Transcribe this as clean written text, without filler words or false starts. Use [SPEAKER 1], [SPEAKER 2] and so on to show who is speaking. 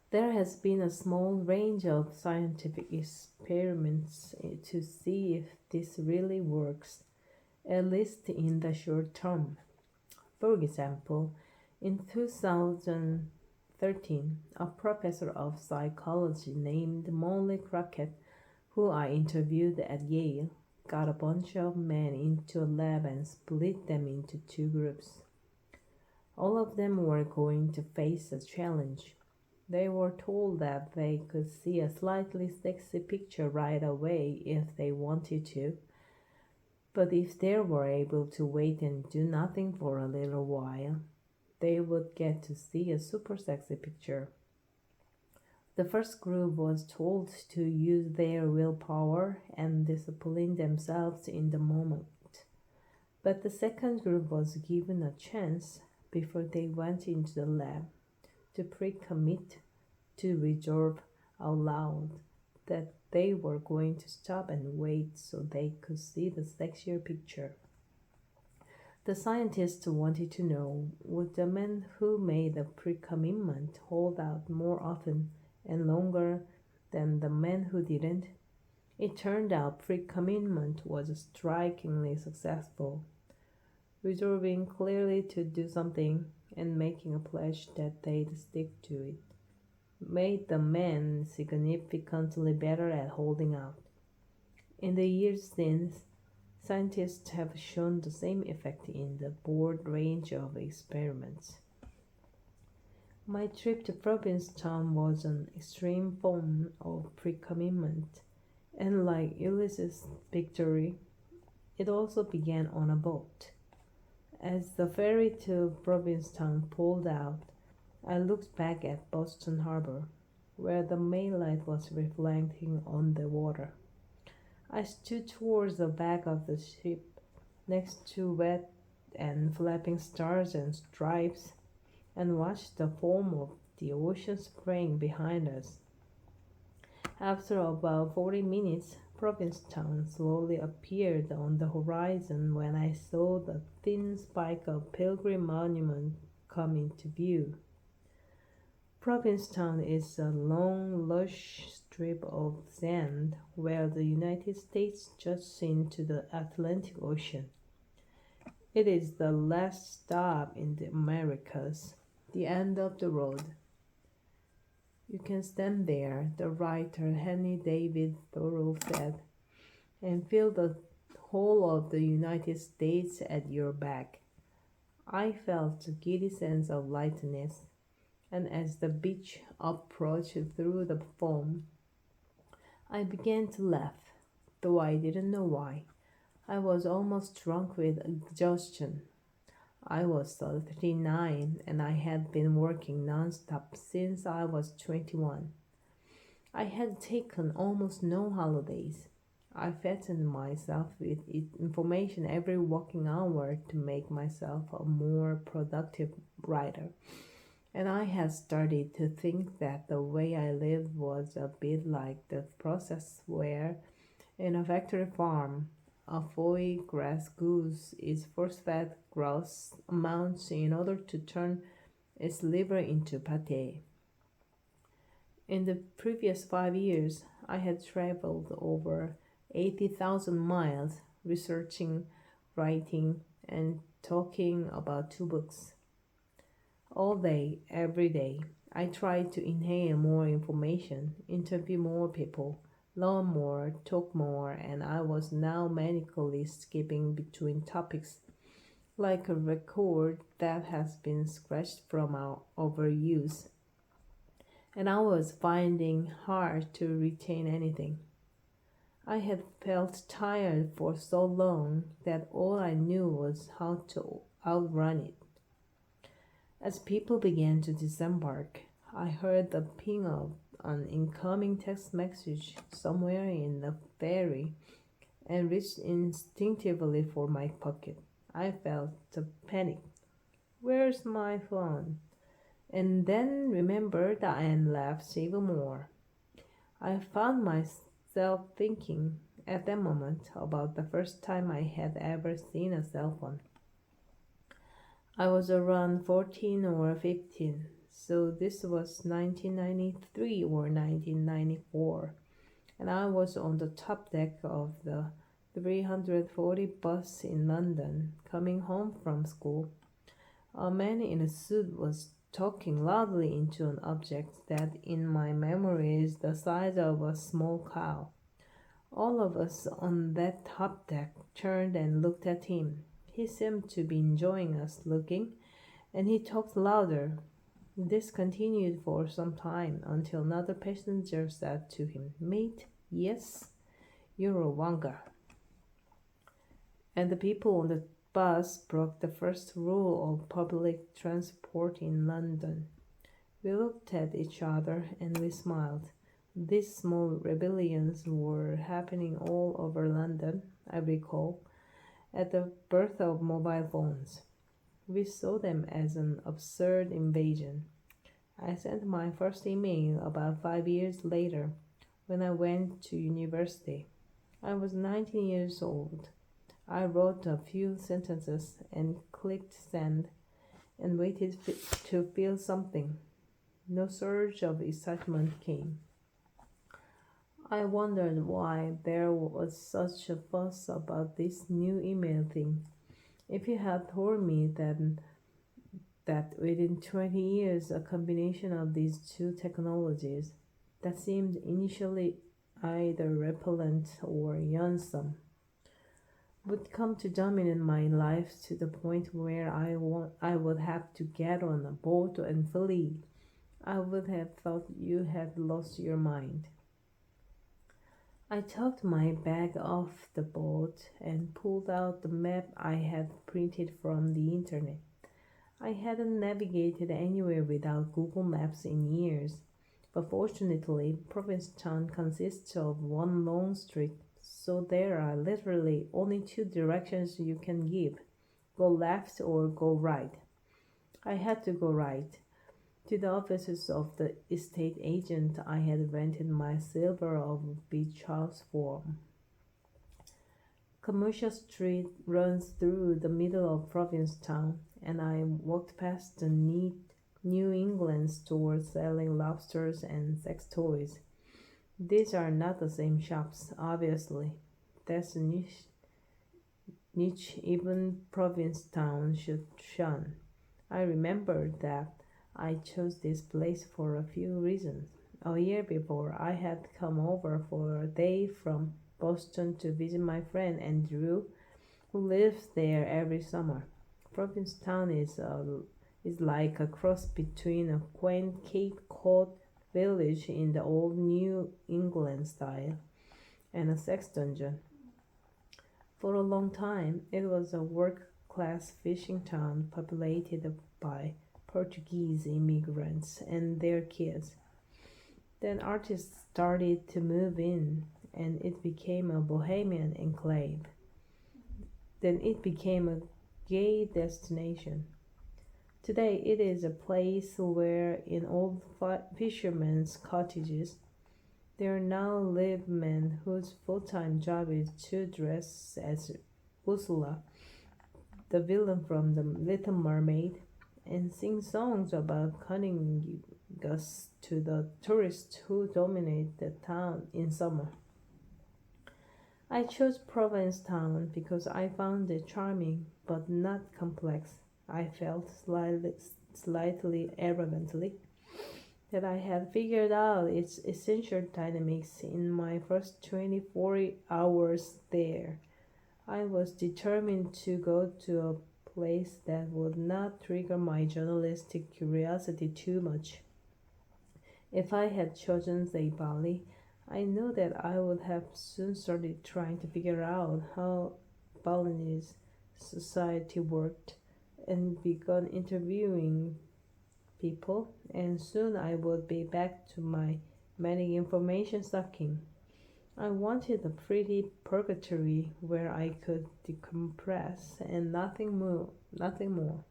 [SPEAKER 1] There has been a small range of scientific experiments to see if this really works, at least in the short term. For example, in 2013, a professor of psychology named Molly Crockett, who I interviewed at Yale, got a bunch of men into a lab and split them into two groups. All of them were going to face a challenge. They were told that they could see a slightly sexy picture right away if they wanted to, but if they were able to wait and do nothing for a little while, they would get to see a super sexy picture. The first group was told to use their willpower and discipline themselves in the moment. But the second group was given a chance before they went into the lab to pre commit to resolve out loud that they were going to stop and wait so they could see the sexier picture. The scientists wanted to know, would the men who made a pre commitment hold out more often and longer than the men who didn't? It turned out pre commitment was strikingly successful. Resolving clearly to do something and making a pledge that they'd stick to it made the men significantly better at holding out. In the years since, scientists have shown the same effect in the broad range of experiments. My trip to Provincetown was an extreme form of pre-commitment, and like Ulysses' victory, it also began on a boat. As the ferry to Provincetown pulled out, I looked back at Boston Harbor, where the main light was reflecting on the water. I stood towards the back of the ship, next to wet and flapping stars and stripes, and watched the foam of the ocean spraying behind us. After about 40 minutes, Provincetown slowly appeared on the horizon when I saw the thin spike of Pilgrim Monument come into view. Provincetown is a long, lush strip of sand where the United States juts into the Atlantic Ocean. It is the last stop in the Americas, the end of the road. You can stand there, the writer Henry David Thoreau said, and feel the whole of the United States at your back. I felt a giddy sense of lightness, and as the beach approached through the foam, I began to laugh, though I didn't know why. I was almost drunk with exhaustion. I was 39 and I had been working nonstop since I was 21. I had taken almost no holidays. I fattened myself with information every working hour to make myself a more productive writer. And I had started to think that the way I lived was a bit like the process where, in a factory farm, a foie grass goose is force fed gross amounts in order to turn its liver into pate. In the previous 5 years, I had traveled over 80,000 miles researching, writing, and talking about two books. All day, every day, I tried to inhale more information, interview more people, learn more, talk more, and I was now manically skipping between topics like a record that has been scratched from our overuse. And I was finding hard to retain anything. I had felt tired for so long that all I knew was how to outrun it. As people began to disembark, I heard the ping of an incoming text message somewhere in the ferry and reached instinctively for my pocket. I felt a panic. Where's my phone? And then remembered and laughed even more. I found myself thinking at that moment about the first time I had ever seen a cell phone. I was around 14 or 15, So this was 1993 or 1994, and I was on the top deck of the 340 bus in London coming home from school. A man in a suit was talking loudly into an object that in my memory is the size of a small cow. All of us on that top deck turned and looked at him. He seemed to be enjoying us looking, and he talked louder. This continued for some time until another passenger said to him, "Mate, yes, you're a wanga." And the people on the bus broke the first rule of public transport in London. We looked at each other and we smiled. These small rebellions were happening all over London, I recall, at the birth of mobile phones. We saw them as an absurd invasion. I sent my first email about 5 years later when I went to university. I was 19 years old. I wrote a few sentences and clicked send and waited to feel something. No surge of excitement came. I wondered why there was such a fuss about this new email thing. If you had told me then that within 20 years a combination of these two technologies that seemed initially either repellent or youngsome would come to dominate my life to the point where I would have to get on a boat and flee, I would have thought you had lost your mind. I took my bag off the boat and pulled out the map I had printed from the internet. I hadn't navigated anywhere without Google Maps in years, but fortunately, Provincetown consists of one long street, so there are literally only two directions you can give: go left or go right. I had to go right. To the offices of the estate agent I had rented my silver of beach house from. Commercial Street runs through the middle of Provincetown, and I walked past the neat New England stores selling lobsters and sex toys. These are not the same shops, obviously. That's a niche even Provincetown should shun. I remember that I chose this place for a few reasons. A year before, I had come over for a day from Boston to visit my friend Andrew, who lives there every summer. Provincetown is like a cross between a quaint Cape Cod village in the old New England style and a sex dungeon. For a long time, it was a work class fishing town populated by Portuguese immigrants and their kids. Then artists started to move in, and it became a bohemian enclave. Then it became a gay destination. Today it is a place where, in old fishermen's cottages, there now live men whose full-time job is to dress as Ursula, the villain from The Little Mermaid, and sing songs about cunnilingus to the tourists who dominate the town in summer. I chose Provincetown because I found it charming but not complex. I felt slightly arrogantly that I had figured out its essential dynamics in my first 24 hours there. I was determined to go to a place that would not trigger my journalistic curiosity too much. If I had chosen, say, Bali, I know that I would have soon started trying to figure out how Balinese society worked and begun interviewing people, and soon I would be back to my manic information sucking. I wanted a pretty purgatory where I could decompress and nothing more.